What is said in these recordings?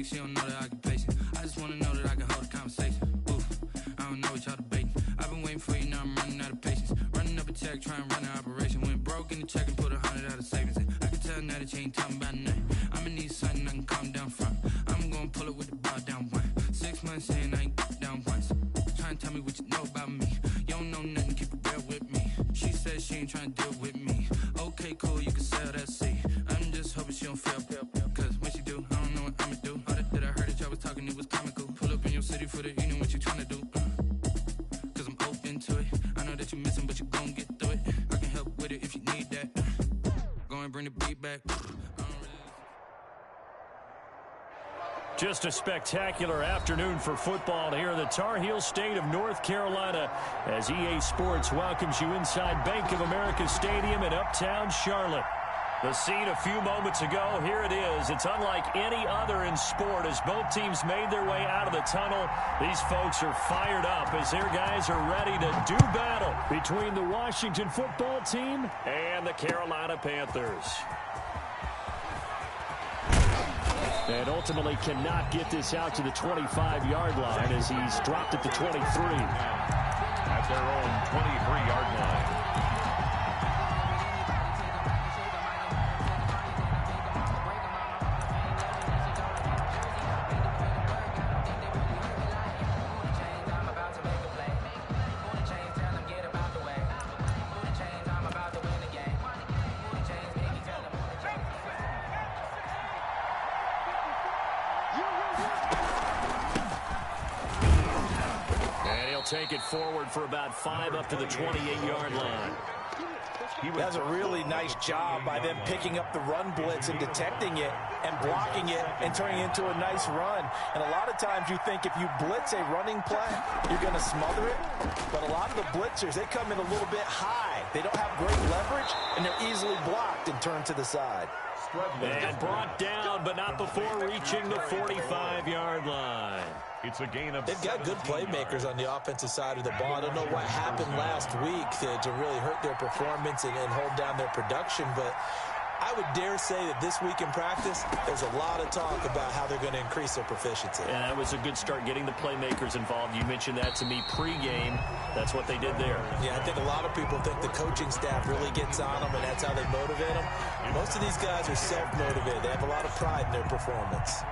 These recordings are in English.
she don't know that I can pace it. I just wanna know that I can hold a conversation. Oof, I don't know what y'all debating. I've been waiting for you, now I'm running out of patience. Running up a check, trying to run an operation. Went broke in the check and put 100 out of savings in. I can tell now that you ain't talking about nothing. I'ma need something I can calm down from. I'm gonna pull it with the bar down one. 6 months in, I ain't down once. Trying to tell me what you know about me. You don't know nothing, keep it real with me. She said she ain't trying to deal with me. Okay, cool, you can sell that seat. I'm just hoping she don't fail. Cause when she do, I don't know what I'ma do. All that I heard that y'all was talking, it was comical. Pull up in your city for the evening, what you trying to do? Cause I'm open to it. I know that you're missing, but you gon' get through it. I can help with it if you need that. Go and bring the beat back. Just a spectacular afternoon for football here in the Tar Heel state of North Carolina as EA Sports welcomes you inside Bank of America Stadium in Uptown Charlotte. The scene a few moments ago, here it is. It's unlike any other in sport as both teams made their way out of the tunnel. These folks are fired up as their guys are ready to do battle between the Washington football team and the Carolina Panthers. And ultimately cannot get this out to the 25-yard line as he's dropped at the 23. At their own 23-yard line. Take it forward for about 5 up to the 28-yard line. That's a really nice job by them picking up the run blitz and detecting it and blocking it and turning it into a nice run. And a lot of times you think if you blitz a running play, you're going to smother it. But a lot of the blitzers, they come in a little bit high. They don't have great leverage, and they're easily blocked and turned to the side. And brought down, but not before reaching the 45-yard line. It's a gain of They've got good playmakers on the offensive side of the ball. I don't know what happened last week to really hurt their performance and hold down their production, but I would dare say that this week in practice, there's a lot of talk about how they're going to increase their proficiency. And that was a good start getting the playmakers involved. You mentioned that to me pregame. That's what they did there. Yeah, I think a lot of people think the coaching staff really gets on them, and that's how they motivate them. Most of these guys are self-motivated. They have a lot of pride in their performance.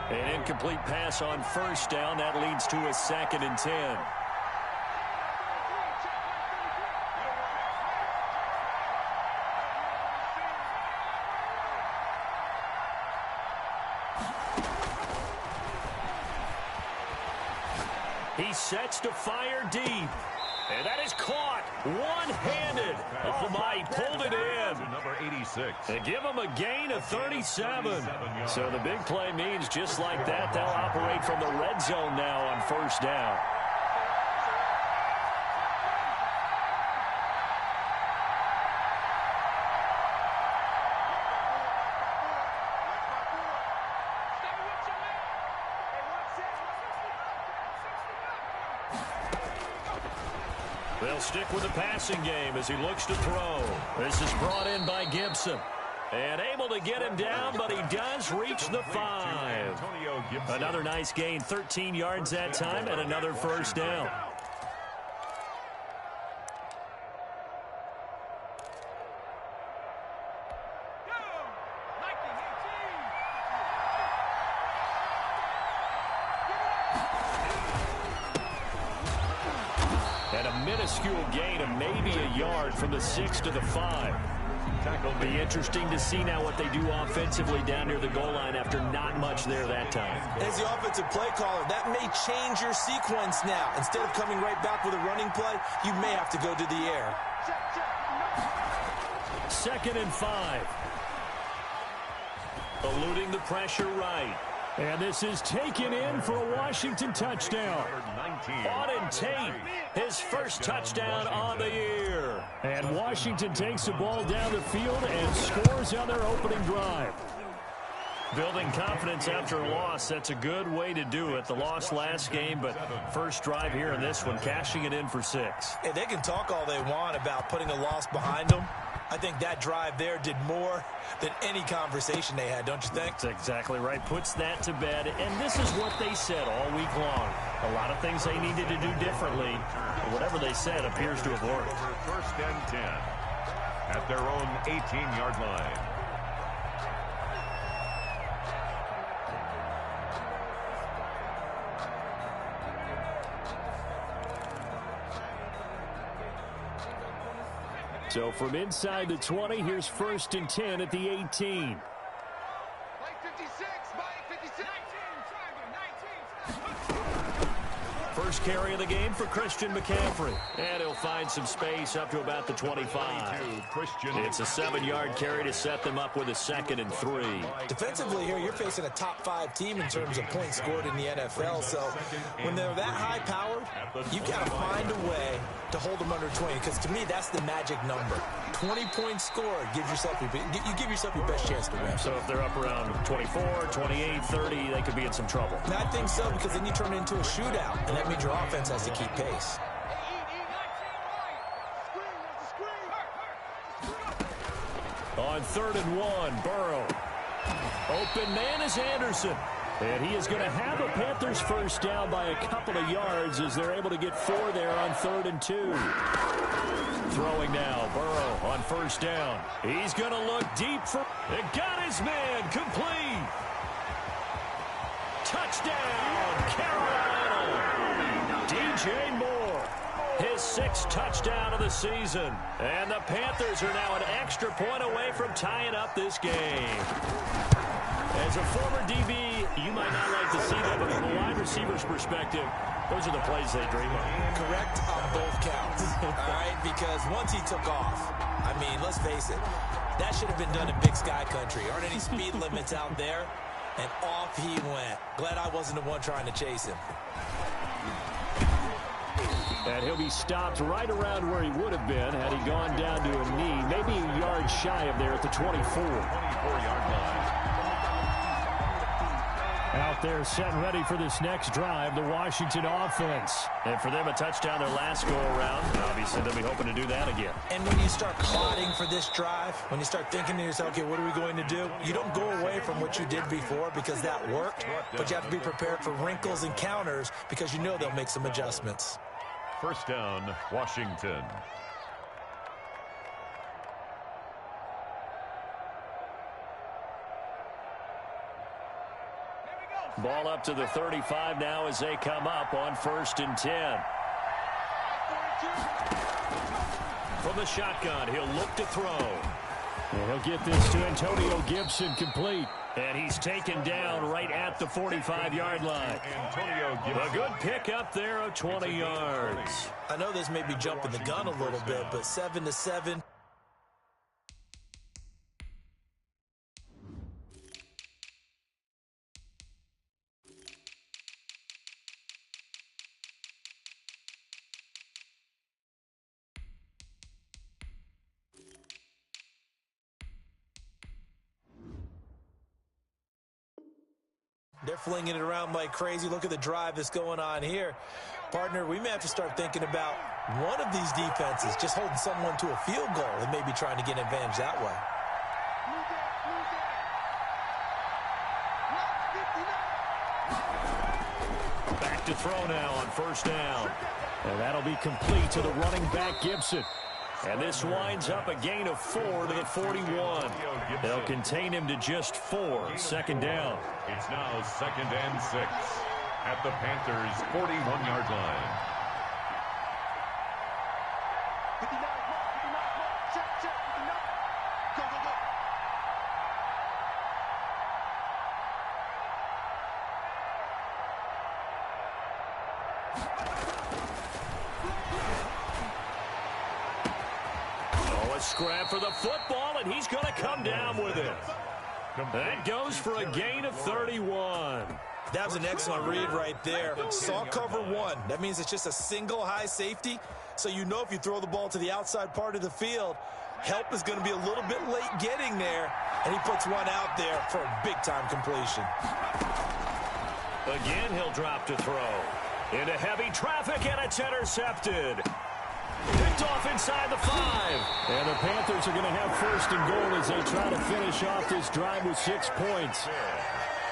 An incomplete pass on first down. That leads to a 2nd and 10. He sets to fire deep. And that is caught one-handed. Oh, my, he pulled it in. Number 86. And give him a gain of 37. So the big play means just like that, they'll operate from the red zone now on first down. They'll stick with the passing game as he looks to throw. This is brought in by Gibson. And able to get him down, but he does reach the 5. Another nice gain, 13 yards that time, and another first down. And a minuscule gain of maybe a yard from the 6 to the 5. It'll be interesting to see now what they do offensively down near the goal line after not much there that time. As the offensive play caller, that may change your sequence now. Instead of coming right back with a running play, you may have to go to the air. 2nd and 5. Eluding the pressure right. And this is taken in for a Washington touchdown. Auden Tate, his first touchdown on the year. And Washington takes the ball down the field and scores on their opening drive. Building confidence after a loss, that's a good way to do it. The loss last game, but first drive here in this one, cashing it in for 6. Hey, they can talk all they want about putting a loss behind them. I think that drive there did more than any conversation they had, don't you think? That's exactly right. Puts that to bed, and this is what they said all week long. A lot of things they needed to do differently, but whatever they said appears to have worked. First and 10 at their own 18-yard line. So from inside the 20, here's first and 10 at the 18. First carry of the game for Christian McCaffrey. And he'll find some space up to about the 25. It's a 7-yard carry to set them up with a 2nd and 3. Defensively here, you're facing a top-5 team in terms of points scored in the NFL. So when they're that high-powered, you've got to find a way to hold them under 20. Because to me, that's the magic number. 20 points scored gives yourself you give yourself your best chance to win. So if they're up around 24, 28, 30, they could be in some trouble. And I think so, because then you turn it into a shootout, and that means your offense has to keep pace. On 3rd and 1, Burrow. Open man is Anderson. And he is going to have a Panthers first down by a couple of yards as they're able to get 4 there on 3rd and 2. Throwing now, Burrow on first down. He's going to look deep for... It got his man complete. Touchdown, Carolina. DJ Moore, his 6th touchdown of the season. And the Panthers are now an extra point away from tying up this game. As a former DB, you might not like to see that, but from a wide receiver's perspective, those are the plays they dream of. Correct on both counts, all right? Because once he took off, I mean, let's face it, that should have been done in Big Sky Country. Aren't any speed limits out there? And off he went. Glad I wasn't the one trying to chase him. And he'll be stopped right around where he would have been had he gone down to a knee, maybe a yard shy of there at the 24. 24-yard line. Out there set and ready for this next drive, the Washington offense. And for them, a touchdown their last go-around. Obviously, they'll be hoping to do that again. And when you start plotting for this drive, when you start thinking to yourself, okay, what are we going to do? You don't go away from what you did before because that worked, but you have to be prepared for wrinkles and counters because you know they'll make some adjustments. First down, Washington. Ball up to the 35 now as they come up on 1st and 10. From the shotgun, he'll look to throw. And he'll get this to Antonio Gibson complete. And he's taken down right at the 45-yard line. Antonio Gibson. A good pick up there of 20 yards. I know this may be jumping the gun a little bit, but 7-7. They're flinging it around like crazy. Look at the drive that's going on here. Partner, we may have to start thinking about one of these defenses just holding someone to a field goal and maybe trying to get an advantage that way. Back to throw now on first down. And that'll be complete to the running back, Gibson. And this winds up a gain of 4 to the 41. They'll contain him to just 4. Second down. It's now 2nd and 6 at the Panthers' 41-yard line. Scrap for the football, and he's going to come down with it. That goes for a gain of 31. That was an excellent read right there. Saw cover 1. That means it's just a single high safety. So you know if you throw the ball to the outside part of the field, help is going to be a little bit late getting there, and he puts one out there for a big-time completion. Again, he'll drop to throw. Into heavy traffic, and it's intercepted. Picked off inside the 5. And the Panthers are going to have first and goal as they try to finish off this drive with 6 points.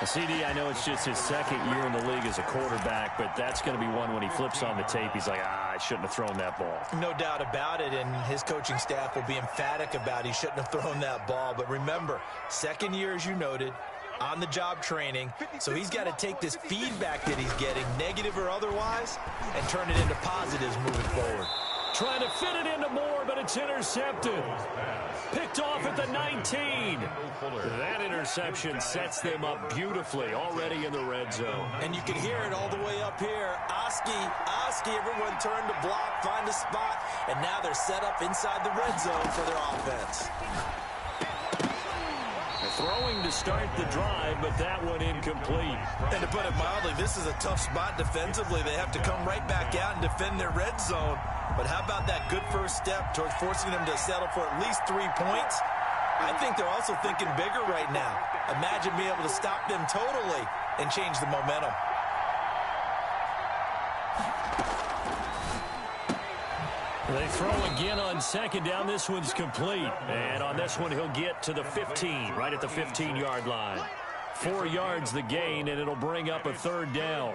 CD, I know it's just his second year in the league as a quarterback, but that's going to be one when he flips on the tape. He's like, I shouldn't have thrown that ball. No doubt about it, and his coaching staff will be emphatic about he shouldn't have thrown that ball. But remember, second year, as you noted, on-the-job training, so he's got to take this feedback that he's getting, negative or otherwise, and turn it into positives moving forward. Trying to fit it into Moore, but it's intercepted. Picked off at the 19. That interception sets them up beautifully already in the red zone. And you can hear it all the way up here. Oski, everyone turned to block, find a spot, and now they're set up inside the red zone for their offense. Throwing to start the drive, but that one incomplete. And to put it mildly, this is a tough spot defensively. They have to come right back out and defend their red zone. But how about that good first step towards forcing them to settle for at least 3 points? I think they're also thinking bigger right now. Imagine being able to stop them totally and change the momentum. They throw again on second down. This one's complete. And on this one, he'll get to the 15, right at the 15-yard line. 4 yards the gain, and it'll bring up a third down.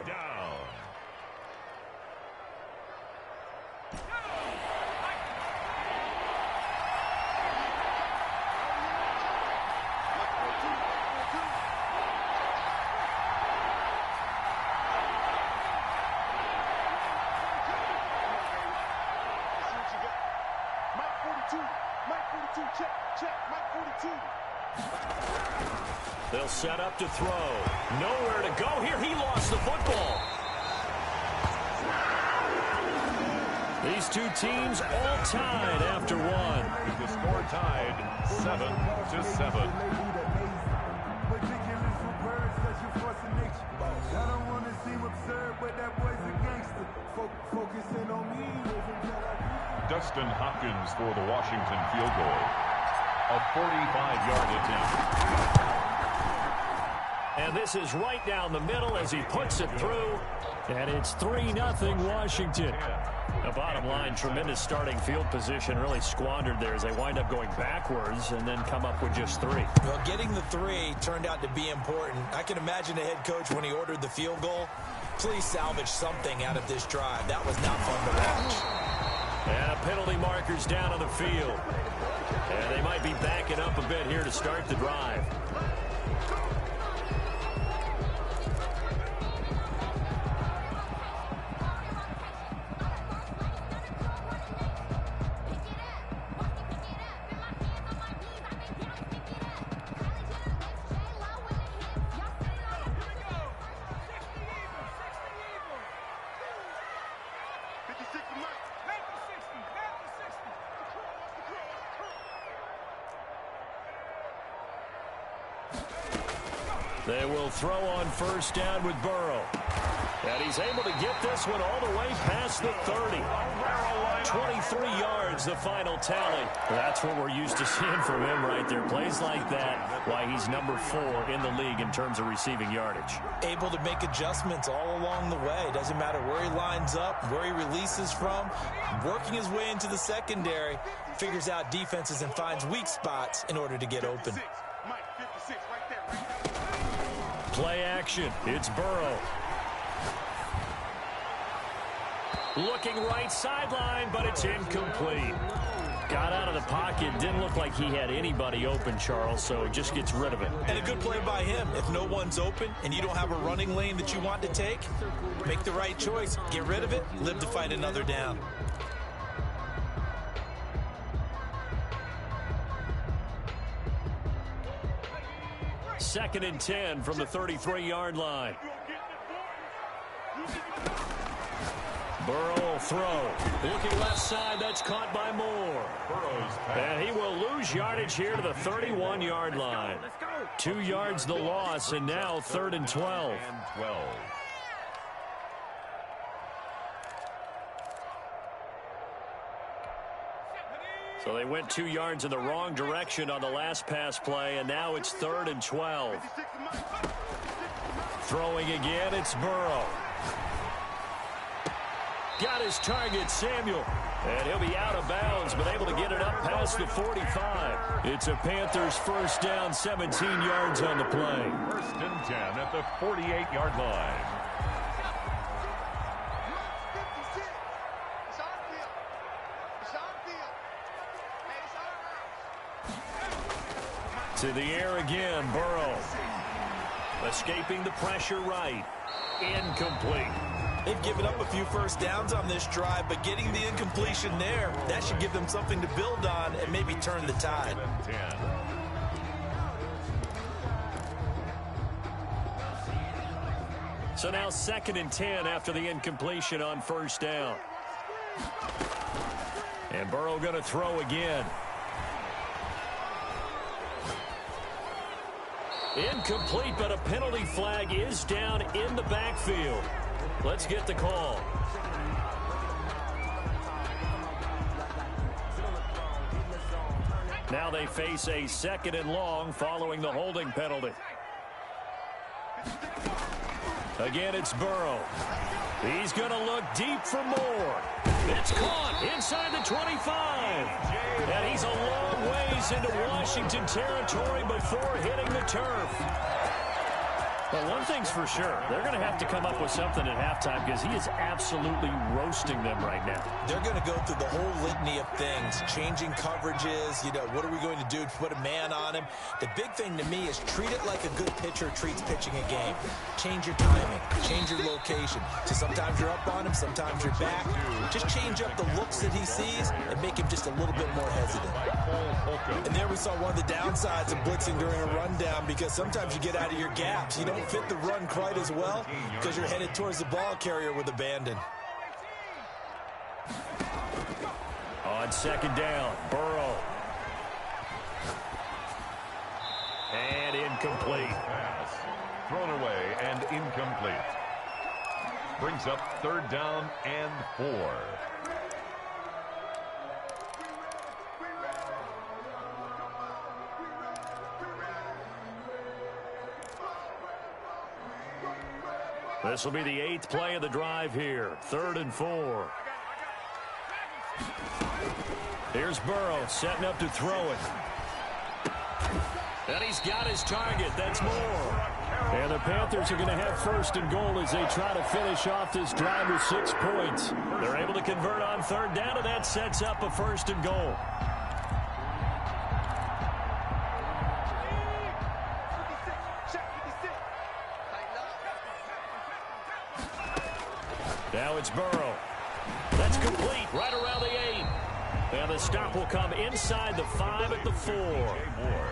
They'll set up to throw. Nowhere to go here. He lost the football. These two teams all tied after one. The score tied 7-7. Dustin Hopkins for the Washington field goal. A 45-yard attempt. And this is right down the middle as he puts it through. And it's 3-0 Washington. The bottom line, tremendous starting field position, really squandered there as they wind up going backwards and then come up with just 3. Well, getting the 3 turned out to be important. I can imagine the head coach when he ordered the field goal. Please salvage something out of this drive. That was not fun to watch. And a penalty marker's down on the field. And they might be backing up a bit here to start the drive. They will throw on first down with Burrow. And he's able to get this one all the way past the 30. 23 yards, the final tally. That's what we're used to seeing from him right there. Plays like that, why he's number 4 in the league in terms of receiving yardage. Able to make adjustments all along the way. Doesn't matter where he lines up, where he releases from. Working his way into the secondary, figures out defenses and finds weak spots in order to get open. Play action. It's Burrow. Looking right sideline, but it's incomplete. Got out of the pocket. Didn't look like he had anybody open, Charles, so just gets rid of it. And a good play by him. If no one's open and you don't have a running lane that you want to take, make the right choice. Get rid of it. Live to fight another down. Second and 10 from the 33-yard line. Burrow will throw. Looking left side, that's caught by Moore. And he will lose yardage here to the 31-yard line. 2 yards the loss, and now 3rd and 12. So they went 2 yards in the wrong direction on the last pass play, and now it's 3rd and 12. Throwing again, it's Burrow. Got his target, Samuel. And he'll be out of bounds, but able to get it up past the 45. It's a Panthers first down, 17 yards on the play. 1st and 10 at the 48-yard line. To the air again, Burrow. Escaping the pressure right. Incomplete. They've given up a few first downs on this drive, but getting the incompletion there, that should give them something to build on and maybe turn the tide. So now 2nd and 10 after the incompletion on first down. And Burrow going to throw again. Incomplete, but a penalty flag is down in the backfield. Let's get the call. Now they face a 2nd and long following the holding penalty. Again, it's Burrow. He's going to look deep for more. It's caught inside the 25. And he's a long ways into Washington territory before hitting the turf. Well, one thing's for sure. They're going to have to come up with something at halftime because he is absolutely roasting them right now. They're going to go through the whole litany of things, changing coverages, what are we going to do to put a man on him? The big thing to me is treat it like a good pitcher treats pitching a game. Change your timing, change your location. So sometimes you're up on him, sometimes you're back. Just change up the looks that he sees and make him just a little bit more hesitant. And there we saw one of the downsides of blitzing during a rundown because sometimes you get out of your gaps. You don't fit the run quite as well because you're headed towards the ball carrier with abandon. On 2nd down, Burrow. And incomplete. Pass thrown away and incomplete. Brings up 3rd down and 4. This will be the 8th play of the drive here. 3rd and 4. Here's Burrow setting up to throw it. And he's got his target. That's more. And the Panthers are going to have 1st and goal as they try to finish off this drive with 6 points. They're able to convert on 3rd down, and that sets up a 1st and goal. Now it's Burrow. That's complete right around the 8. And the stop will come inside the 5 at the 4.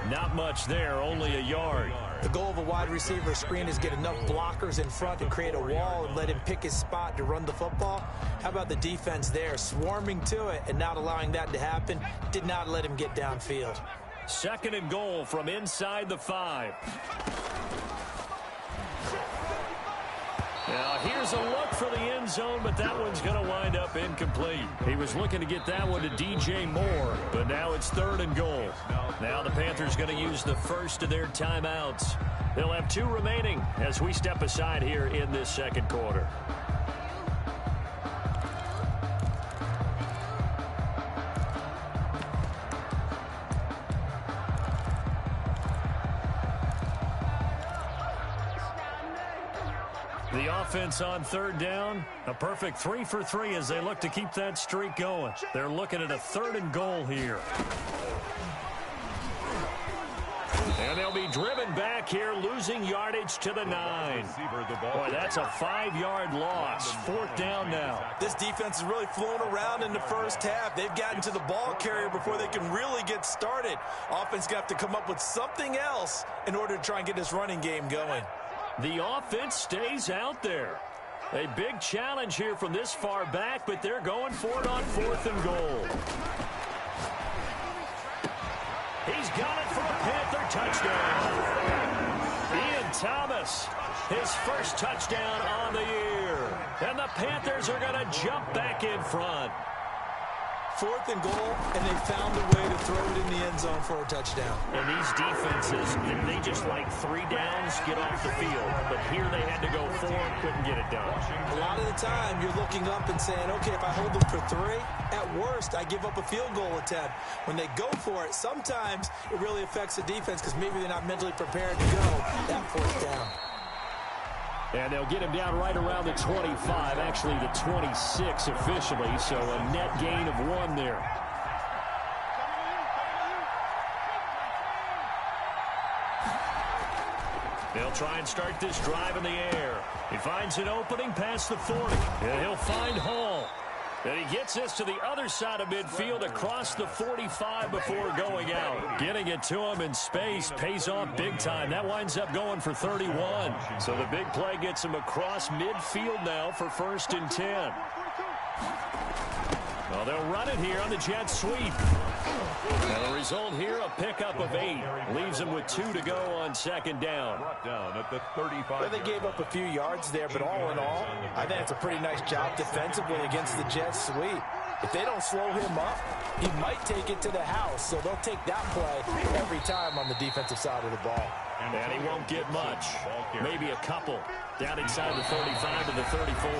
Not much there, only a yard. The goal of a wide receiver screen is get enough blockers in front to create a wall and let him pick his spot to run the football. How about the defense there, swarming to it and not allowing that to happen? Did not let him get downfield. 2nd and goal from inside the 5. Now, here's a look for the end zone, but that one's going to wind up incomplete. He was looking to get that one to DJ Moore, but now it's 3rd and goal. Now the Panthers going to use the first of their timeouts. They'll have 2 remaining as we step aside here in this 2nd quarter. The offense on 3rd down, a perfect 3 for 3 as they look to keep that streak going. They're looking at a 3rd and goal here. And they'll be driven back here, losing yardage to the 9. Boy, that's a 5-yard loss. 4th down now. This defense has really flown around in the first half. They've gotten to the ball carrier before they can really get started. Offense got to come up with something else in order to try and get this running game going. The offense stays out there. A big challenge here from this far back, but they're going for it on 4th and goal. He's got it for a Panther touchdown. Ian Thomas, his first touchdown on the year. And the Panthers are going to jump back in front. 4th and goal, and they found a way to throw it in the end zone for a touchdown. And these defenses, they just like 3 downs, get off the field. But here they had to go 4, couldn't get it done. A lot of the time, you're looking up and saying, okay, if I hold them for 3, at worst, I give up a field goal attempt. When they go for it, sometimes it really affects the defense because maybe they're not mentally prepared to go that 4th down. And they'll get him down right around the 25, actually the 26 officially, so a net gain of 1 there. They'll try and start this drive in the air. He finds an opening past the 40, and he'll find Hall. And he gets this to the other side of midfield across the 45 before going out. Getting it to him in space pays off big time. That winds up going for 31. So the big play gets him across midfield now for 1st and 10. Well, they'll run it here on the jet sweep. And the result here, a pickup of 8. Leaves them with 2 to go on 2nd down. Brought down at the 35. Well, they gave up a few yards there, but all in all, I think it's a pretty nice job defensively against the jet sweep. If they don't slow him up, he might take it to the house, so they'll take that play every time on the defensive side of the ball. And he won't get much. Maybe a couple. Down inside the 35 to the 34.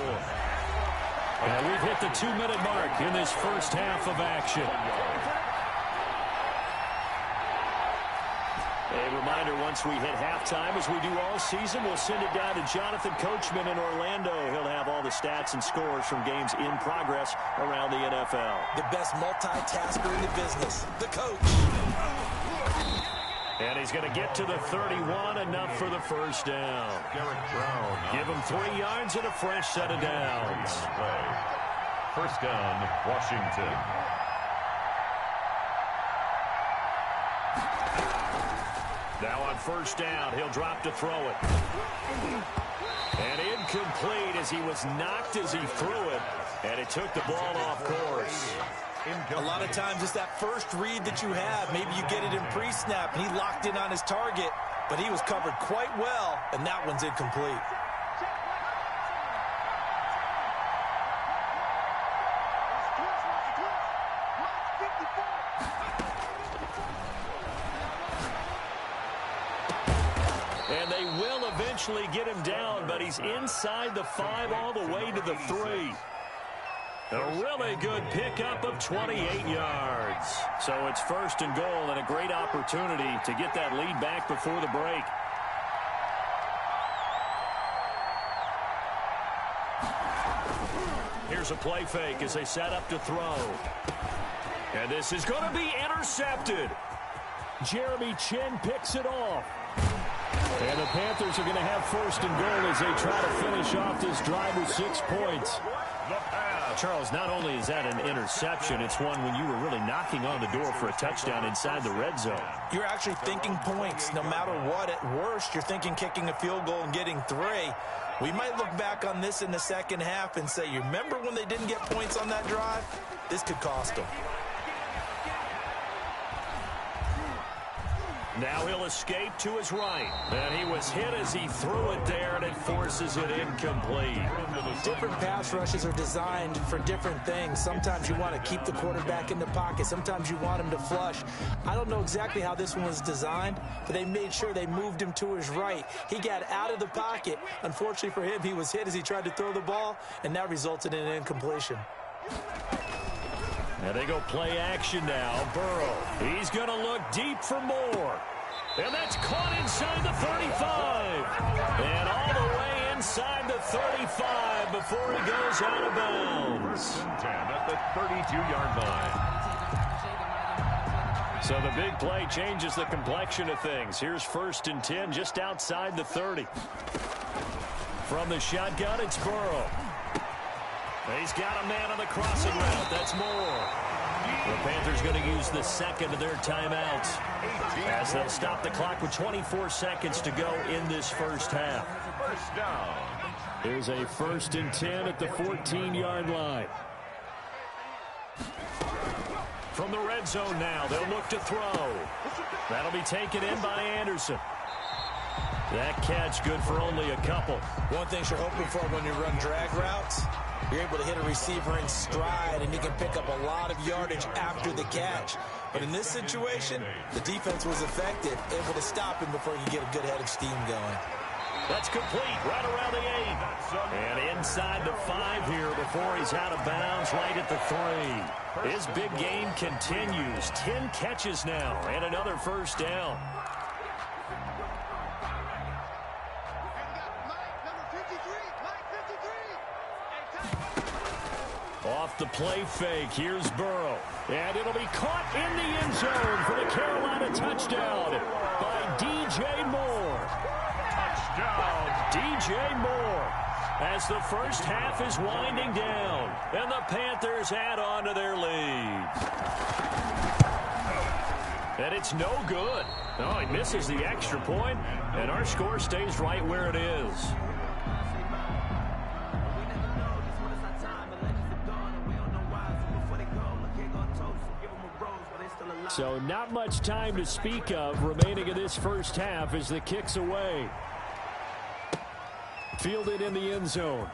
And we've hit the 2-minute mark in this first half of action. A reminder, once we hit halftime, as we do all season, we'll send it down to Jonathan Coachman in Orlando. He'll have all the stats and scores from games in progress around the NFL. The best multitasker in the business, the coach. And he's going to get to the 31, enough for the 1st down. Derek Brown. Give him 3 yards and a fresh set of downs. 1st down, Washington. Now on 1st down, he'll drop to throw it. And incomplete as he was knocked as he threw it. And it took the ball off course. A lot of times it's that first read that you have. Maybe you get it in pre-snap, and he locked in on his target, but he was covered quite well, and that one's incomplete. And they will eventually get him down, but he's inside the 5 all the way to the 3. A really good pickup of 28 yards. So it's 1st and goal and a great opportunity to get that lead back before the break. Here's a play fake as they set up to throw. And this is going to be intercepted. Jeremy Chin picks it off. And the Panthers are going to have 1st and goal as they try to finish off this drive with 6 points. Charles, not only is that an interception, it's one when you were really knocking on the door for a touchdown inside the red zone. You're actually thinking points no matter what. At worst, you're thinking kicking a field goal and getting 3. We might look back on this in the 2nd half and say, you remember when they didn't get points on that drive? This could cost them. Now he'll escape to his right. And he was hit as he threw it there, and it forces it incomplete. Different pass rushes are designed for different things. Sometimes you want to keep the quarterback in the pocket. Sometimes you want him to flush. I don't know exactly how this one was designed, but they made sure they moved him to his right. He got out of the pocket. Unfortunately for him, he was hit as he tried to throw the ball, and that resulted in an incompletion. And they go play action now. Burrow, he's going to look deep for more. And that's caught inside the 35. And all the way inside the 35 before he goes out of bounds. 10 at the 32-yard line. So the big play changes the complexion of things. Here's 1st and 10 just outside the 30. From the shotgun, it's Burrow. He's got a man on the crossing route. That's Moore. The Panthers going to use the 2nd of their timeouts as they'll stop the clock with 24 seconds to go in this first half. 1st down. Here's a 1st and 10 at the 14-yard line. From the red zone now, they'll look to throw. That'll be taken in by Anderson. That catch good for only a couple. One thing you're hoping for when you run drag routes, You're able to hit a receiver in stride, and you can pick up a lot of yardage after the catch. But in this situation, the defense was effective, able to stop him before you get a good head of steam going. That's complete right around the 8. And inside the 5 here before he's out of bounds right at the 3. His big game continues. 10 catches now and another first down. Off the play fake, here's Burrow. And it'll be caught in the end zone for the Carolina touchdown by D.J. Moore. Touchdown, D.J. Moore. As the first half is winding down, and the Panthers add on to their lead. And it's no good. Oh, he misses the extra point, and our score stays right where it is. So not much time to speak of remaining in this first half as the kick's away. Fielded in the end zone.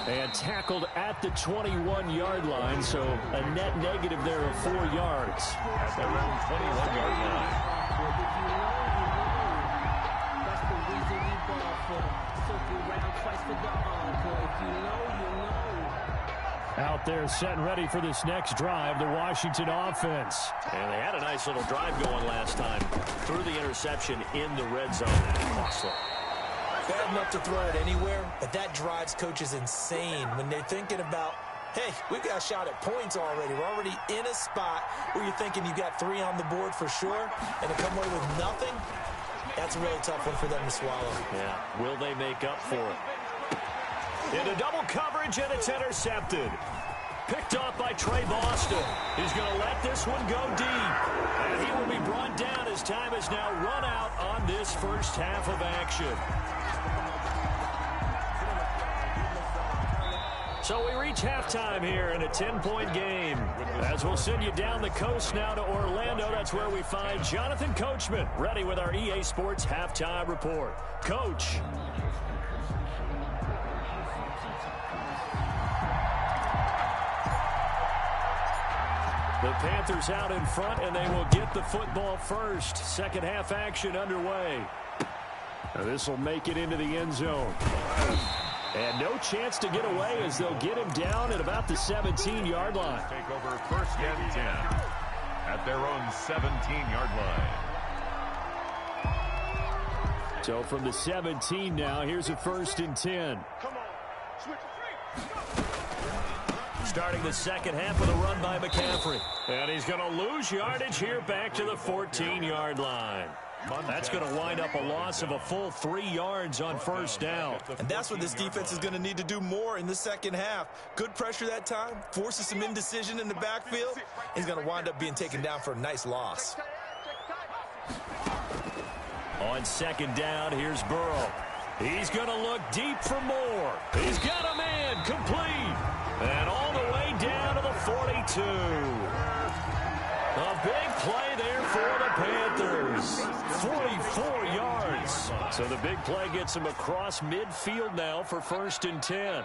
And tackled at the 21-yard line, so a net negative there of 4 yards. At their own 21-yard line. That's the reason we ball for. Circle round twice for the encore. If you know, you know. Out there set and ready for this next drive, the Washington offense. And they had a nice little drive going last time. Threw the interception in the red zone. Costly. Bad enough to throw it anywhere, but that drives coaches insane when they're thinking about, hey, we've got a shot at points already. We're already in a spot where you're thinking you got 3 on the board for sure, and to come away with nothing, that's a really tough one for them to swallow. Yeah, will they make up for it? Into double coverage, and it's intercepted. Picked off by Trey Boston. He's going to let this one go deep. And he will be brought down as time has now run out on this first half of action. So we reach halftime here in a 10-point game. As we'll send you down the coast now to Orlando, that's where we find Jonathan Coachman, ready with our EA Sports Halftime Report. Coach. The Panthers out in front, and they will get the football first. Second half action underway. This will make it into the end zone. And no chance to get away as they'll get him down at about the 17-yard line. Take over first and 10 at their own 17-yard line. So from the 17 now, here's a first and 10. Starting the second half with a run by McCaffrey. And he's going to lose yardage here back to the 14-yard line. That's going to wind up a loss of a full 3 yards on first down. And that's what this defense is going to need to do more in the second half. Good pressure that time, forces some indecision in the backfield. He's going to wind up being taken down for a nice loss. On second down, here's Burrow. He's going to look deep for more. He's got a man complete. And all the way down to the 42. A big play there for the Panthers. 44 yards. So the big play gets him across midfield now for first and 10.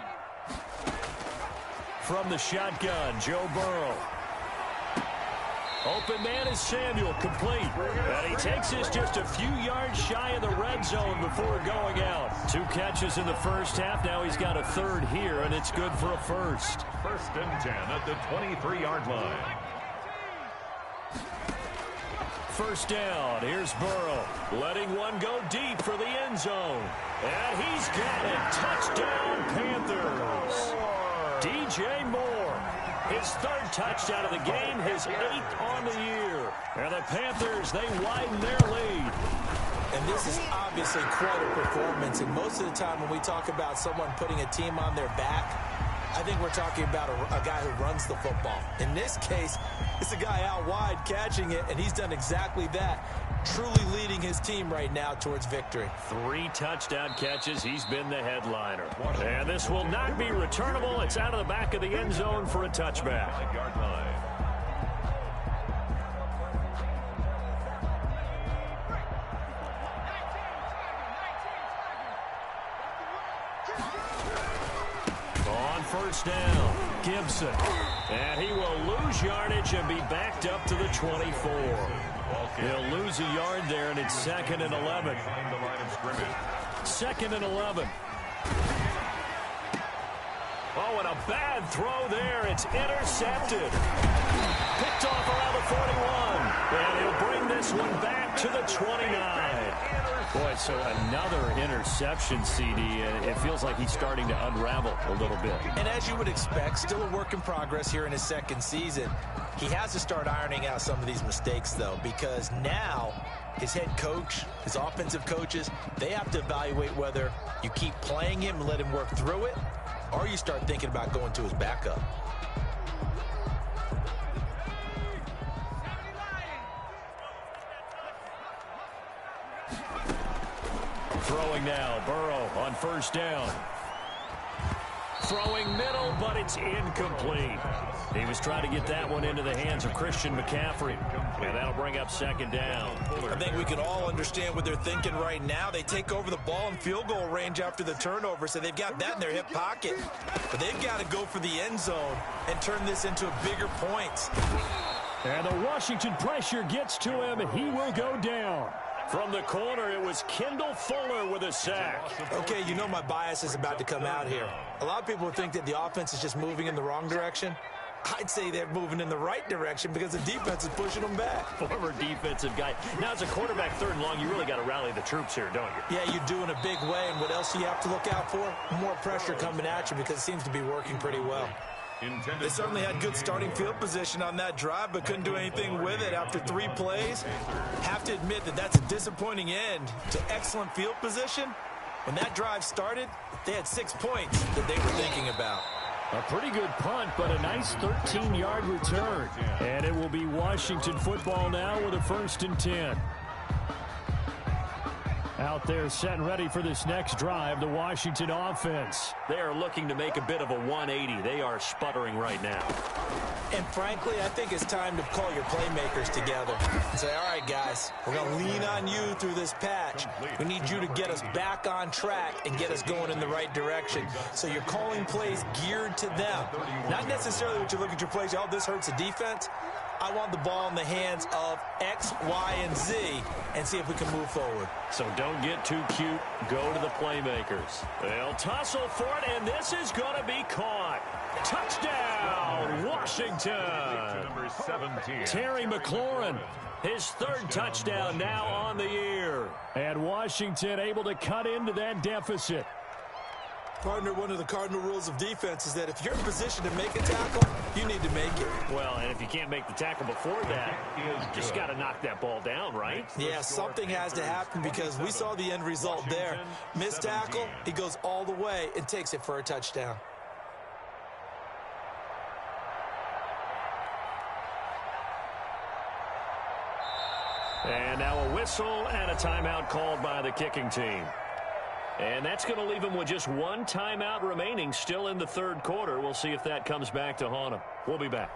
From the shotgun, Joe Burrow. Open man is Samuel, complete. And he takes this just a few yards shy of the red zone before going out. 2 catches in the first half. Now he's got a third here, and it's good for a first. First and 10 at the 23-yard line. First down, here's Burrow. Letting one go deep for the end zone. And he's got it. Touchdown, Panthers. D.J. Moore. His 3rd touchdown of the game, his 8th on the year. And the Panthers, they widen their lead. And this is obviously quite a performance. And most of the time when we talk about someone putting a team on their back, I think we're talking about a guy who runs the football. In this case, it's a guy out wide catching it, and he's done exactly that. Truly leading his team right now towards victory. 3 touchdown catches. He's been the headliner. And this will not be returnable. It's out of the back of the end zone for a touchback. Yard line. on first down. Gibson. And he will lose yardage and be backed up to the 24. He'll lose a yard there, and it's 2nd and 11. 2nd and 11. Oh, and a bad throw there. It's intercepted. Picked off around the 41. And he'll bring this one back to the 29. Boy, so another interception, CD. It feels like he's starting to unravel a little bit. And as you would expect, still a work in progress here in his second season. He has to start ironing out some of these mistakes, though, because now his head coach, his offensive coaches, they have to evaluate whether you keep playing him and let him work through it, or you start thinking about going to his backup. Throwing now, Burrow on first down. Throwing middle, but it's incomplete. He was trying to get that one into the hands of Christian McCaffrey. And that'll bring up 2nd down. I think we can all understand what they're thinking right now. They take over the ball in field goal range after the turnover, so they've got that in their hip pocket. But they've got to go for the end zone and turn this into a bigger point. And the Washington pressure gets to him, and he will go down. From the corner, it was Kendall Fuller with a sack. Okay, you know my bias is about to come out here. A lot of people think that the offense is just moving in the wrong direction. I'd say they're moving in the right direction because the defense is pushing them back. Former defensive guy. Now, as a quarterback 3rd and long, you really got to rally the troops here, don't you? Yeah, you do in a big way. And what else do you have to look out for? More pressure coming at you because it seems to be working pretty well. They certainly had good starting field position on that drive, but couldn't do anything with it after 3 plays. Have to admit that that's a disappointing end to excellent field position. When that drive started, they had 6 points that they were thinking about. A pretty good punt, but a nice 13-yard return. And it will be Washington football now with a 1st and 10. Out there set and ready for this next drive, the Washington offense. They are looking to make a bit of a 180. They are sputtering right now. And frankly, I think it's time to call your playmakers together and say, all right, guys, we're going to lean on you through this patch. We need you to get us back on track and get us going in the right direction. So you're calling plays geared to them. Not necessarily what you look at your plays, oh, this hurts the defense. I want the ball in the hands of X, Y, and Z and see if we can move forward. So don't get too cute. Go to the playmakers. They'll tussle for it, and this is going to be caught. Touchdown, Washington. Number 17. Terry McLaurin, his 3rd touchdown now on the year. And Washington able to cut into that deficit. Partner, one of the cardinal rules of defense is that if you're in position to make a tackle, you need to make it. Well, and if you can't make the tackle before that, you just got to knock that ball down, right? Yeah, something has to happen because we saw the end result there. Missed tackle, he goes all the way and takes it for a touchdown. And now a whistle and a timeout called by the kicking team. And that's going to leave him with just 1 timeout remaining still in the 3rd quarter. We'll see if that comes back to haunt him. We'll be back.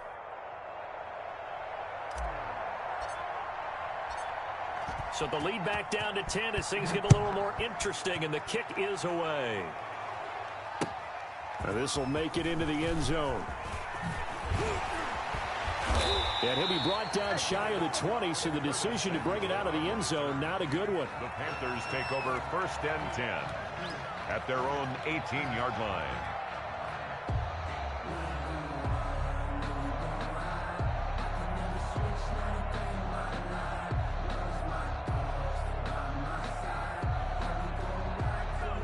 So the lead back down to 10 as things get a little more interesting, and the kick is away. Now this will make it into the end zone. And he'll be brought down shy of the 20, so the decision to bring it out of the end zone, not a good one. The Panthers take over 1st and 10 at their own 18-yard line.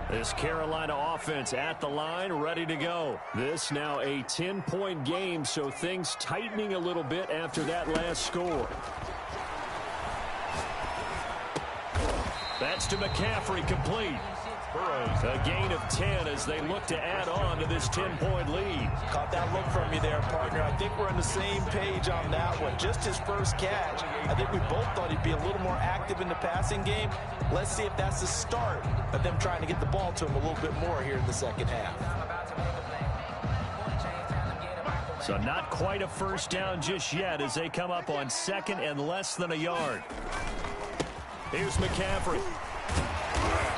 This Carolina offense at the line, ready to go. This now a 10-point game, so things tightening a little bit after that last score. That's to McCaffrey, complete. A gain of 10 as they look to add on to this 10-point lead. Caught that look from you there, partner. I think we're on the same page on that one. Just his first catch. I think we both thought he'd be a little more active in the passing game. Let's see if that's the start of them trying to get the ball to him a little bit more here in the second half. So not quite a first down just yet as they come up on 2nd and less than a yard. Here's McCaffrey.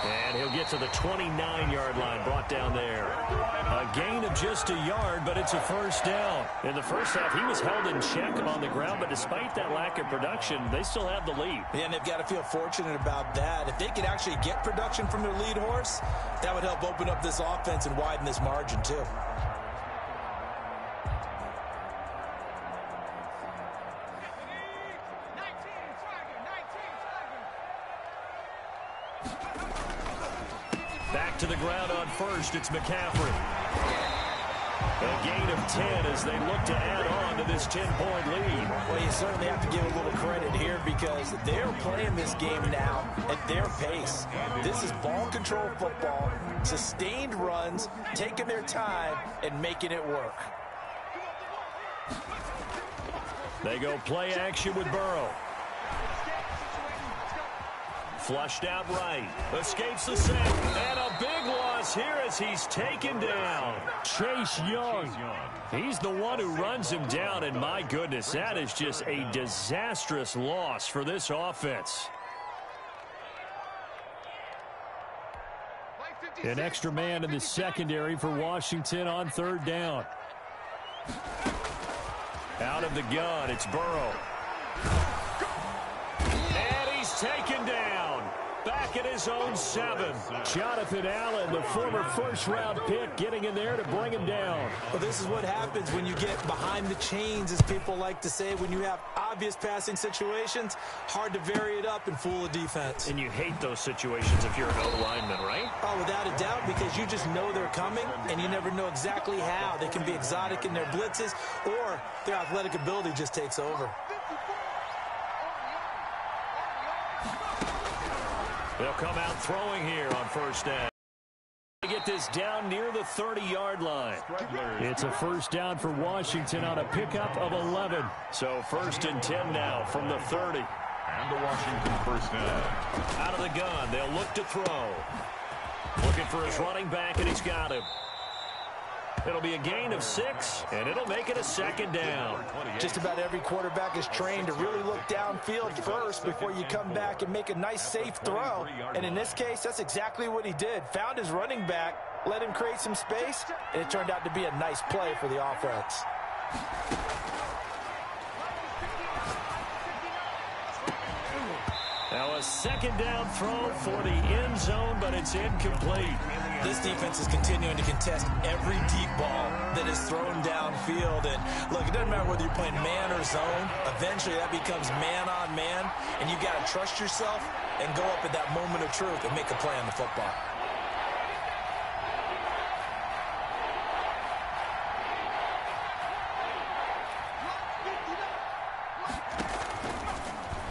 And And he'll get to the 29-yard line, brought down there. A gain of just a yard, but it's a first down. In the first half, he was held in check on the ground, but despite that lack of production, they still have the lead. Yeah, and they've got to feel fortunate about that. If they could actually get production from their lead horse, that would help open up this offense and widen this margin, too. Back to the ground on first, it's McCaffrey. A gain of 10 as they look to add on to this 10-point lead. Well, you certainly have to give a little credit here because they're playing this game now at their pace. This is ball control football, sustained runs, taking their time, and making it work. They go play action with Burrow. Flushed out right. Escapes the sack. And a big loss here as he's taken down. Chase Young. He's the one who runs him down, and my goodness, that is just a disastrous loss for this offense. An extra man in the secondary for Washington on third down. Out of the gun, it's Burrow. And he's taken down. Back at his own 7. Jonathan Allen, the former first-round pick, getting in there to bring him down. Well, this is what happens when you get behind the chains, as people like to say. When you have obvious passing situations, hard to vary it up and fool a defense. And you hate those situations if you're an O-lineman, right? Oh, without a doubt, because you just know they're coming, and you never know exactly how. They can be exotic in their blitzes, or their athletic ability just takes over. They'll come out throwing here on first down. They get this down near the 30-yard line. It's a first down for Washington on a pickup of 11. So first and 10 now from the 30. And the Washington first down. Out of the gun, they'll look to throw. Looking for his running back, and he's got him. It'll be a gain of 6, and it'll make it a second down. Just about every quarterback is trained to really look downfield first before you come back and make a nice, safe throw. And in this case, that's exactly what he did. Found his running back, let him create some space, and it turned out to be a nice play for the offense. Now a second down throw for the end zone, but it's incomplete. This defense is continuing to contest every deep ball that is thrown downfield. And look, it doesn't matter whether you're playing man or zone. Eventually that becomes man on man, and you got to trust yourself and go up at that moment of truth and make a play on the football.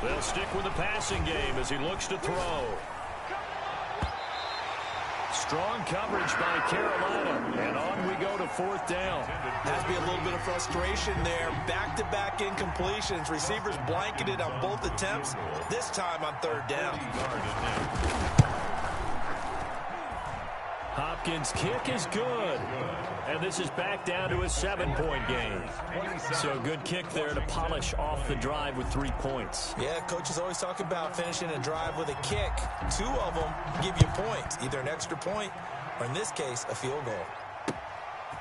They'll stick with the passing game as he looks to throw. Strong coverage by Carolina, and on we go to fourth down. Has to be a little bit of frustration there. Back-to-back incompletions. Receivers blanketed on both attempts, this time on third down. Hopkins' kick is good. And this is back down to a 7-point game. So good kick there to polish off the drive with 3 points. Yeah, coaches always talk about finishing a drive with a kick. 2 of them give you points, either an extra point or, in this case, a field goal.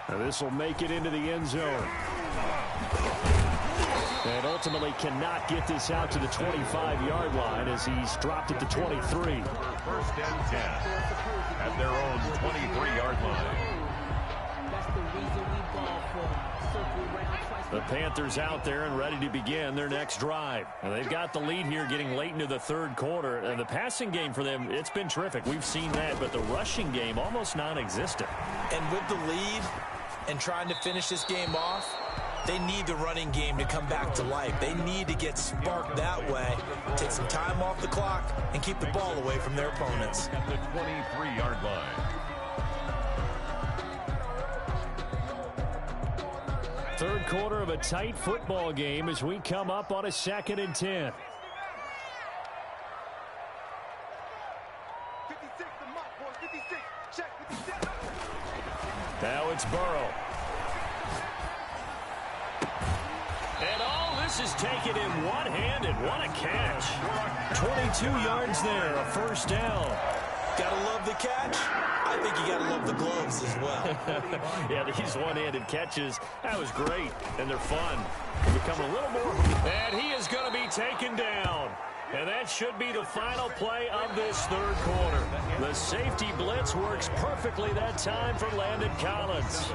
Now this will make it into the end zone. And ultimately cannot get this out to the 25-yard line as he's dropped it to 23. First and 10 at their own 23-yard line. The Panthers out there and ready to begin their next drive. Now they've got the lead here getting late into the third quarter. And the passing game for them, it's been terrific. We've seen that, but the rushing game almost non-existent. And with the lead and trying to finish this game off, they need the running game to come back to life. They need to get sparked that way, take some time off the clock, and keep the ball away from their opponents. At the 23-yard line. Third quarter of a tight football game as we come up on a 2nd and 10. 56, the mark, boys, 56. Check 57. Now it's Burrow. And all this is taken in one-handed. What a catch. 22 yards there, a first down. Gotta love the catch. I think you gotta love the gloves as well. Yeah, these one-handed catches, that was great, and they're fun. They become a little more... And he is going to be taken down. And that should be the final play of this third quarter. The safety blitz works perfectly that time for Landon Collins.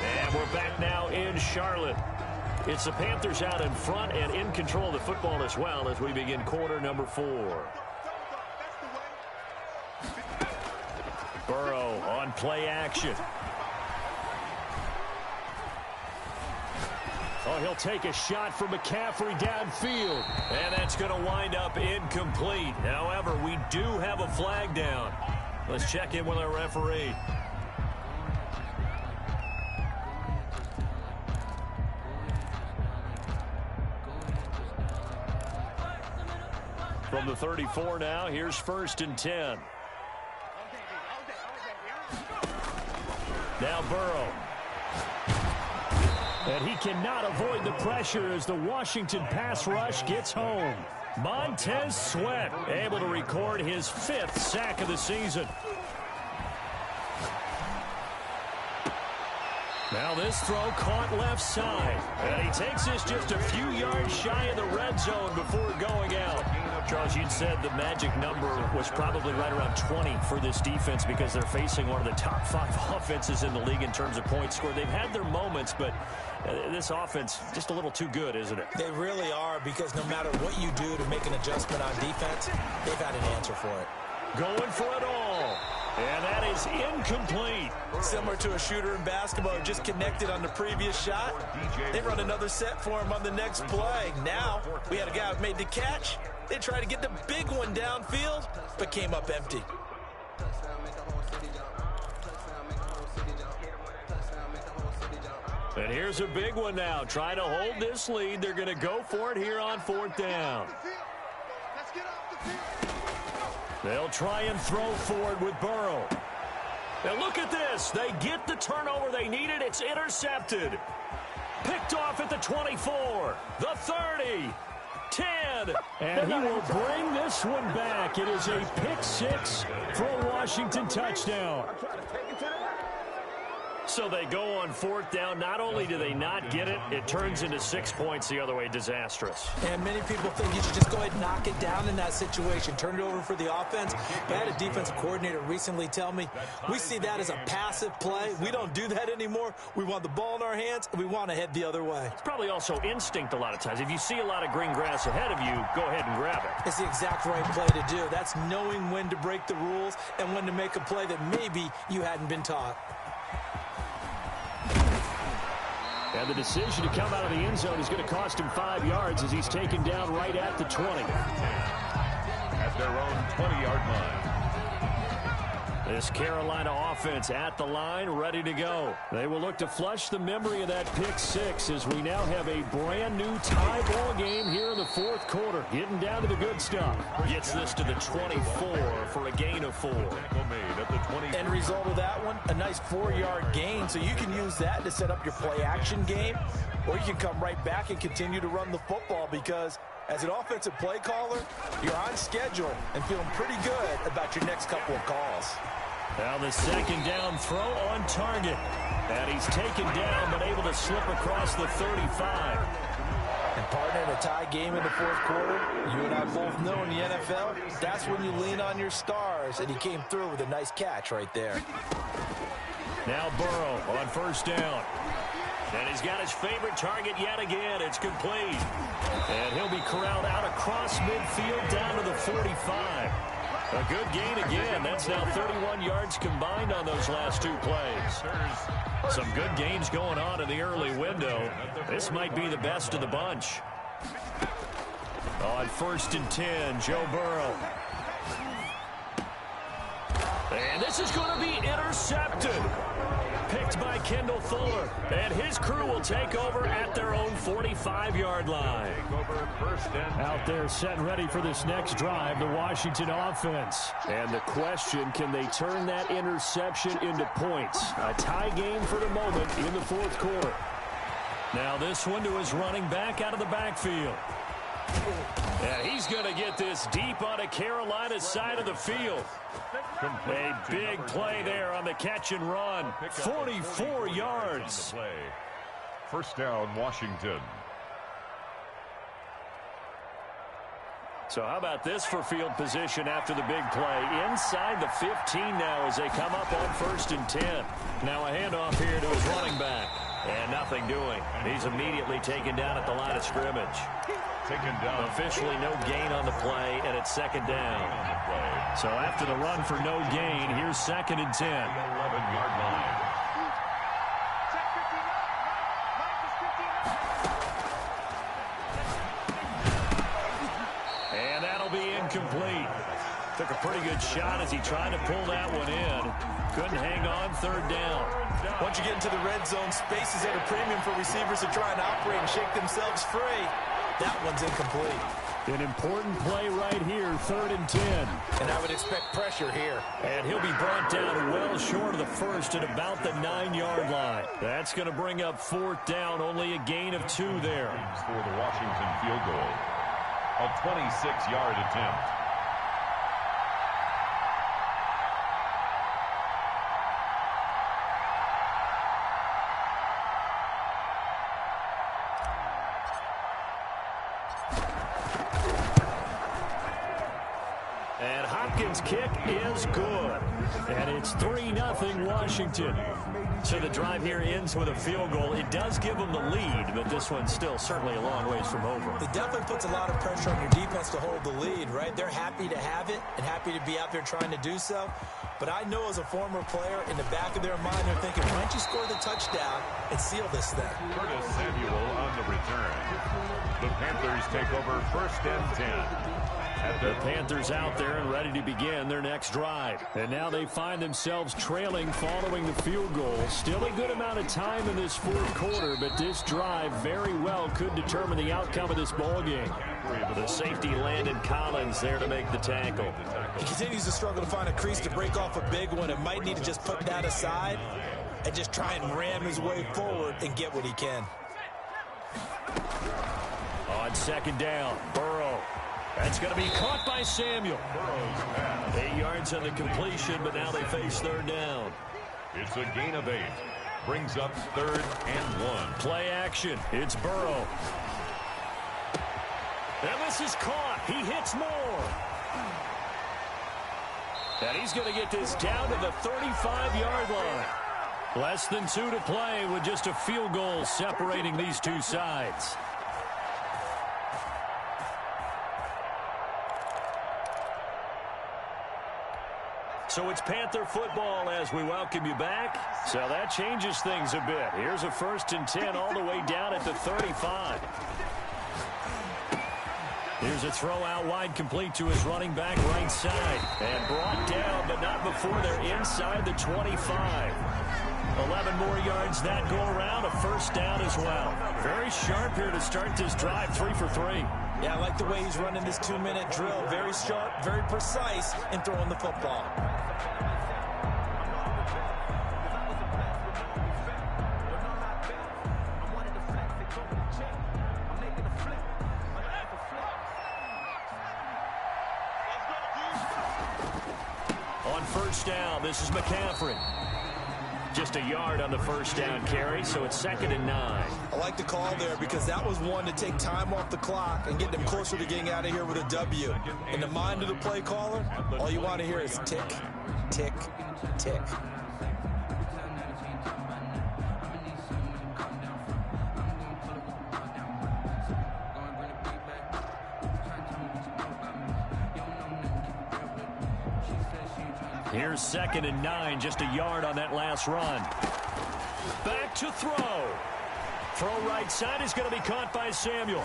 And we're back now in Charlotte. It's the Panthers out in front and in control of the football as well as we begin quarter number 4. Burrow on play action. Oh, he'll take a shot from McCaffrey downfield. And that's going to wind up incomplete. However, we do have a flag down. Let's check in with our referee. From the 34 now, here's 1st and 10. Now Burrow. And he cannot avoid the pressure as the Washington pass rush gets home. Montez Sweat able to record his 5th sack of the season. Now this throw caught left side. And he takes this just a few yards shy of the red zone before going out. Charles, you'd said the magic number was probably right around 20 for this defense because they're facing one of the top 5 offenses in the league in terms of points scored. They've had their moments, but this offense just a little too good, isn't it? They really are, because no matter what you do to make an adjustment on defense, they've had an answer for it. Going for it all. And that is incomplete. Similar to a shooter in basketball who just connected on the previous shot. They run another set for him on the next play. Now, we had a guy who made the catch. They tried to get the big one downfield, but came up empty. And here's a big one now. Trying to hold this lead. They're going to go for it here on 4th down. They'll try and throw forward with Burrow. Now look at this. They get the turnover they needed. It's intercepted. Picked off at the 24, the 30, 10. And he will bring this one back. It is a pick 6 for a Washington touchdown. So they go on 4th down. Not only do they not get it, it turns into 6 points the other way. Disastrous. And many people think you should just go ahead and knock it down in that situation. Turn it over for the offense. But I had a defensive coordinator recently tell me, we see that as a passive play. We don't do that anymore. We want the ball in our hands, and we want to head the other way. It's probably also instinct a lot of times. If you see a lot of green grass ahead of you, go ahead and grab it. It's the exact right play to do. That's knowing when to break the rules and when to make a play that maybe you hadn't been taught. And the decision to come out of the end zone is going to cost him 5 yards as he's taken down right at the 20. At their own 20-yard line. This Carolina offense at the line, ready to go. They will look to flush the memory of that pick 6 as we now have a brand new tie ball game here in the 4th quarter. Getting down to the good stuff. Gets this to the 24 for a gain of 4. End result of that one, a nice 4-yard gain. So you can use that to set up your play action game, or you can come right back and continue to run the football, because as an offensive play caller, you're on schedule and feeling pretty good about your next couple of calls. Now the 2nd down throw on target. And he's taken down but able to slip across the 35. And partner, in a tie game in the 4th quarter, you and I both know in the NFL, that's when you lean on your stars, and he came through with a nice catch right there. Now Burrow on 1st down. And he's got his favorite target yet again. It's complete. And he'll be corralled out across midfield down to the 45. A good gain again. That's now 31 yards combined on those last 2 plays. Some good games going on in the early window. This might be the best of the bunch. On 1st and 10, Joe Burrow. And this is going to be intercepted. Picked by Kendall Fuller. And his crew will take over at their own 45-yard line. Out there set and ready for this next drive, the Washington offense. And the question, can they turn that interception into points? A tie game for the moment in the 4th quarter. Now this one to his running back out of the backfield. And he's going to get this deep on a Carolina side of the field. A big play there on the catch and run. 44 yards. First down, Washington. So how about this for field position after the big play? Inside the 15 now as they come up on 1st and 10. Now a handoff here to his running back. And nothing doing. He's immediately taken down at the line of scrimmage. Taken down. Officially no gain on the play, and it's 2nd down. So after the run for no gain, here's 2nd and 10. 11-yard line. And that'll be incomplete. Took a pretty good shot as he tried to pull that one in. Couldn't hang on, 3rd down. Once you get into the red zone, space is at a premium for receivers to try and operate and shake themselves free. That one's incomplete. An important play right here, 3rd and 10. And I would expect pressure here. And he'll be brought down well short of the first at about the 9-yard line. That's going to bring up 4th down, only a gain of 2 there. For the Washington field goal. A 26-yard attempt. And Hopkins' kick is good. And it's 3-0 Washington. So the drive here ends with a field goal. It does give them the lead, but this one's still certainly a long ways from over. It definitely puts a lot of pressure on your defense to hold the lead, right? They're happy to have it and happy to be out there trying to do so. But I know as a former player, in the back of their mind, they're thinking, why don't you score the touchdown and seal this thing? Curtis Samuel on the return. The Panthers take over 1st and 10. The Panthers out there and ready to begin their next drive. And now they find themselves trailing following the field goal. Still a good amount of time in this 4th quarter, but this drive very well could determine the outcome of this ball game. The safety Landon Collins there to make the tackle. He continues to struggle to find a crease to break off a big one and might need to just put that aside and just try and ram his way forward and get what he can. On 2nd down, Burrow. That's going to be caught by Samuel. 8 yards on the completion, but now they face 3rd down. It's a gain of 8. Brings up 3rd and 1. Play action. It's Burrow. And this is caught. He hits more. And he's going to get this down to the 35-yard line. Less than 2 to play with just a field goal separating these two sides. So it's Panther football as we welcome you back. So that changes things a bit. Here's a 1st and 10 all the way down at the 35. Here's a throw out wide, complete to his running back right side. And brought down, but not before they're inside the 25. 11 more yards that go around, a 1st down as well. Very sharp here to start this drive, 3 for 3. Yeah, I like the way he's running this 2-minute drill. Very sharp, very precise in throwing the football. On 1st down, this is McCaffrey. Just a yard on the 1st down carry, so it's 2nd and 9. I like the call there because that was one to take time off the clock and get them closer to getting out of here with a W. In the mind of the play caller, all you want to hear is tick, tick, tick. Here's 2nd and 9, just a yard on that last run. Back to throw. Throw right side is going to be caught by Samuel.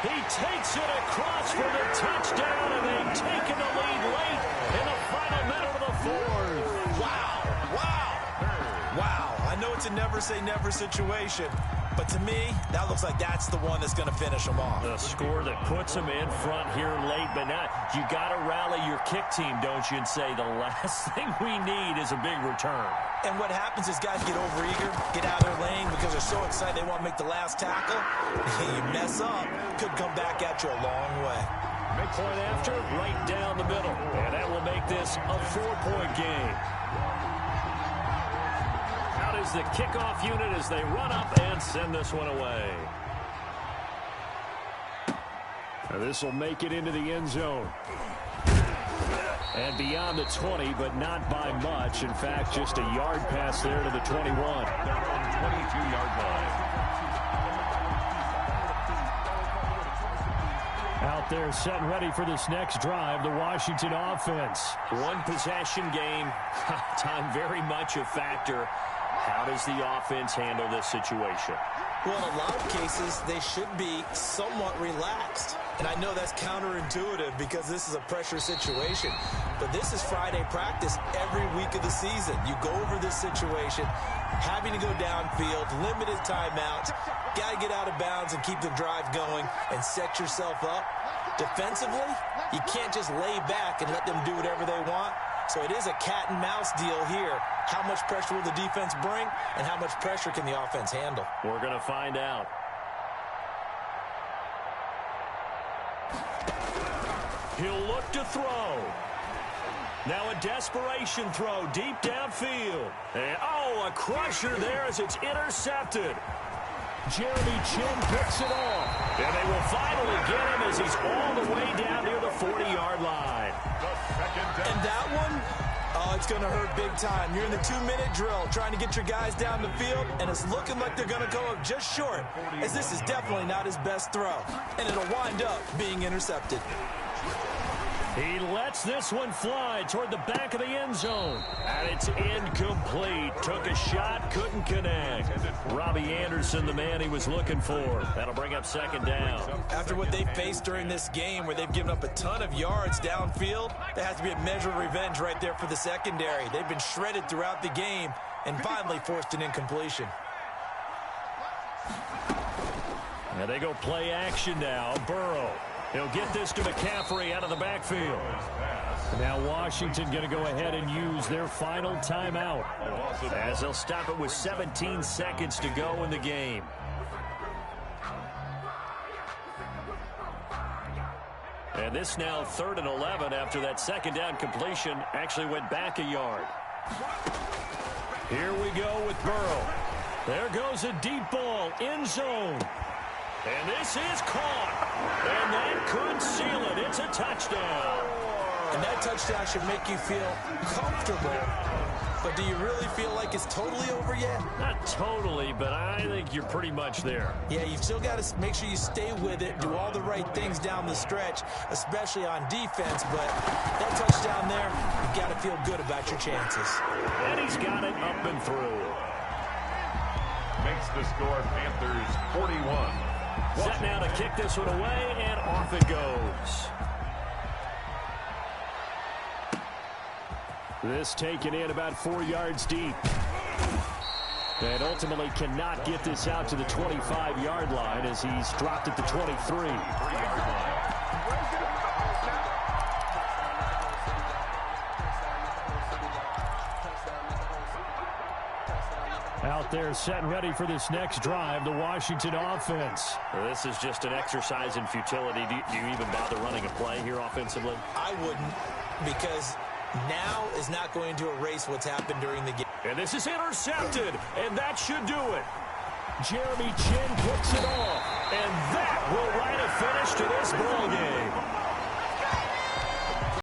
He takes it across for the touchdown, and they've taken the lead late in the final minute of the 4th. Wow, wow, wow. I know it's a never say never situation, But to me, that looks like that's the one that's going to finish them off. The score that puts them in front here late, but not. You got to rally your kick team, don't you, and say the last thing we need is a big return. And what happens is guys get overeager, get out of their lane because they're so excited they want to make the last tackle. You mess up, could come back at you a long way. Point after, right down the middle. And that will make this a 4-point game. Out is the kickoff unit as they run up and send this one away. This will make it into the end zone. And beyond the 20, but not by much. In fact, just a yard pass there to the 21. 22-yard line. Out there set and ready for this next drive, the Washington offense. One possession game. Time very much a factor. How does the offense handle this situation? Well, in a lot of cases, they should be somewhat relaxed. And I know that's counterintuitive because this is a pressure situation. But this is Friday practice every week of the season. You go over this situation, having to go downfield, limited timeouts, got to get out of bounds and keep the drive going and set yourself up. Defensively, you can't just lay back and let them do whatever they want. So it is a cat and mouse deal here. How much pressure will the defense bring, and how much pressure can the offense handle? We're going to find out. He'll look to throw. Now a desperation throw deep downfield. And, a crusher there as it's intercepted. Jeremy Chin picks it off. And they will finally get him as he's all the way down near the 40-yard line. And that one, it's going to hurt big time. You're in the 2-minute drill trying to get your guys down the field, and it's looking like they're going to go up just short, as this is definitely not his best throw. And it'll wind up being intercepted. He lets this one fly toward the back of the end zone. And it's incomplete. Took a shot, couldn't connect. Robbie Anderson, the man he was looking for. That'll bring up second down. After what they faced during this game where they've given up a ton of yards downfield, there has to be a measure of revenge right there for the secondary. They've been shredded throughout the game and finally forced an incompletion. And they go play action now. Burrow. He'll get this to McCaffrey out of the backfield. Now Washington going to go ahead and use their final timeout as they'll stop it with 17 seconds to go in the game. And this now 3rd and 11 after that second down completion actually went back a yard. Here we go with Burrow. There goes a deep ball, end zone. And this is caught. And that could seal it. It's a touchdown. And that touchdown should make you feel comfortable. But do you really feel like it's totally over yet? Not totally, but I think you're pretty much there. Yeah, you've still got to make sure you stay with it, do all the right things down the stretch, especially on defense. But that touchdown there, you've got to feel good about your chances. And he's got it up and through. Makes the score Panthers 41. Set now to kick this one away, and off it goes. This taken in about 4 yards deep. And ultimately cannot get this out to the 25-yard line as he's dropped at the 23. Out there set and ready for this next drive, the Washington offense. Well, this is just an exercise in futility. Do you even bother running a play here offensively? I wouldn't, because now is not going to erase what's happened during the game. And this is intercepted, and that should do it. Jeremy Chin picks it off, and that will write a finish to this ball game.